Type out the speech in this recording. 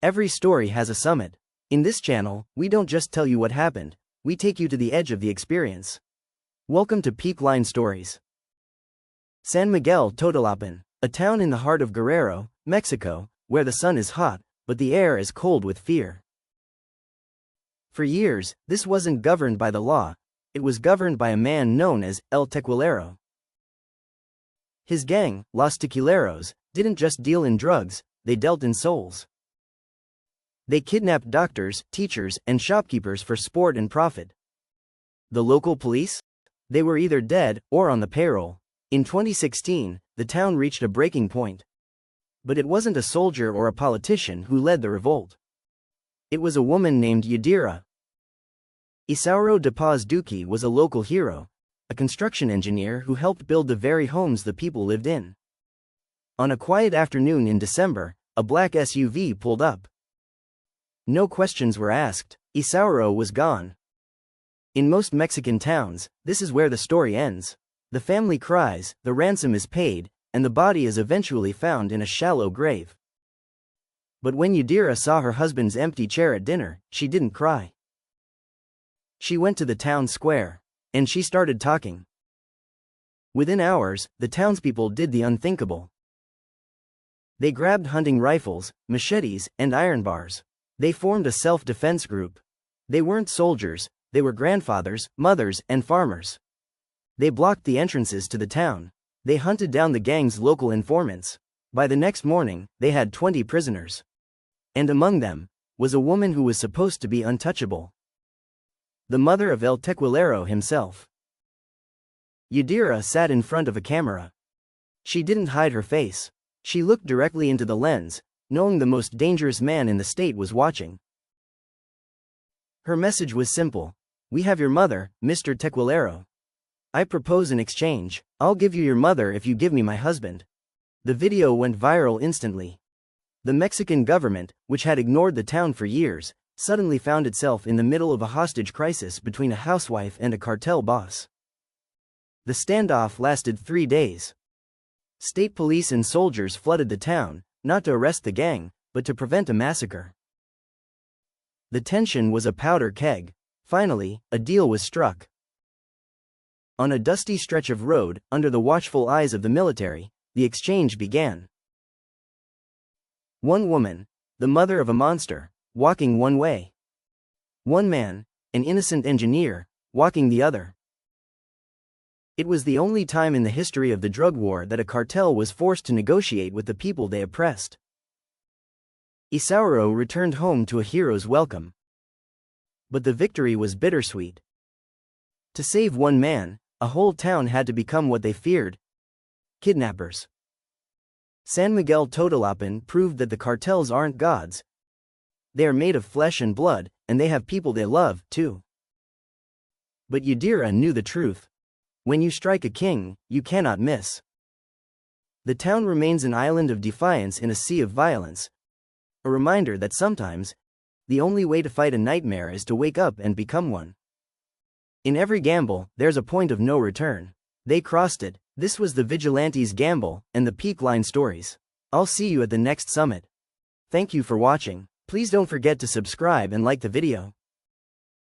Every story has a summit. In this channel, we don't just tell you what happened, we take you to the edge of the experience. Welcome to Peak Line Stories. San Miguel Totolapan, a town in the heart of Guerrero, Mexico, where the sun is hot, but the air is cold with fear. For years, this wasn't governed by the law, it was governed by a man known as El Tequilero. His gang, Los Tequileros, didn't just deal in drugs, they dealt in souls. They kidnapped doctors, teachers, and shopkeepers for sport and profit. The local police? They were either dead or on the payroll. In 2016, the town reached a breaking point. But it wasn't a soldier or a politician who led the revolt. It was a woman named Yadira. Isauro de Paz Duque was a local hero, a construction engineer who helped build the very homes the people lived in. On a quiet afternoon in December, a black SUV pulled up. No questions were asked, Isauro was gone. In most Mexican towns, this is where the story ends. The family cries, the ransom is paid, and the body is eventually found in a shallow grave. But when Yadira saw her husband's empty chair at dinner, she didn't cry. She went to the town square. And she started talking. Within hours, the townspeople did the unthinkable. They grabbed hunting rifles, machetes, and iron bars. They formed a self-defense group. They weren't soldiers, they were grandfathers, mothers, and farmers. They blocked the entrances to the town. They hunted down the gang's local informants. By the next morning, they had 20 prisoners. And among them was a woman who was supposed to be untouchable. The mother of El Tequilero himself. Yadira sat in front of a camera. She didn't hide her face. She looked directly into the lens, knowing the most dangerous man in the state was watching. Her message was simple. We have your mother, Mr. Tequilero. I propose an exchange. I'll give you your mother if you give me my husband. The video went viral instantly. The Mexican government, which had ignored the town for years, suddenly found itself in the middle of a hostage crisis between a housewife and a cartel boss. The standoff lasted 3 days. State police and soldiers flooded the town, not to arrest the gang, but to prevent a massacre. The tension was a powder keg. Finally, a deal was struck. On a dusty stretch of road, under the watchful eyes of the military, the exchange began. One woman, the mother of a monster, walking one way. One man, an innocent engineer, walking the other. It was the only time in the history of the drug war that a cartel was forced to negotiate with the people they oppressed. Isauro returned home to a hero's welcome. But the victory was bittersweet. To save one man, a whole town had to become what they feared: kidnappers. San Miguel Totolapan proved that the cartels aren't gods. They are made of flesh and blood, and they have people they love, too. But Yadira knew the truth. When you strike a king, you cannot miss. The town remains an island of defiance in a sea of violence. A reminder that sometimes, the only way to fight a nightmare is to wake up and become one. In every gamble, there's a point of no return. They crossed it. This was the Vigilante's gamble, and the Peak Line Stories. I'll see you at the next summit. Thank you for watching. Please don't forget to subscribe and like the video.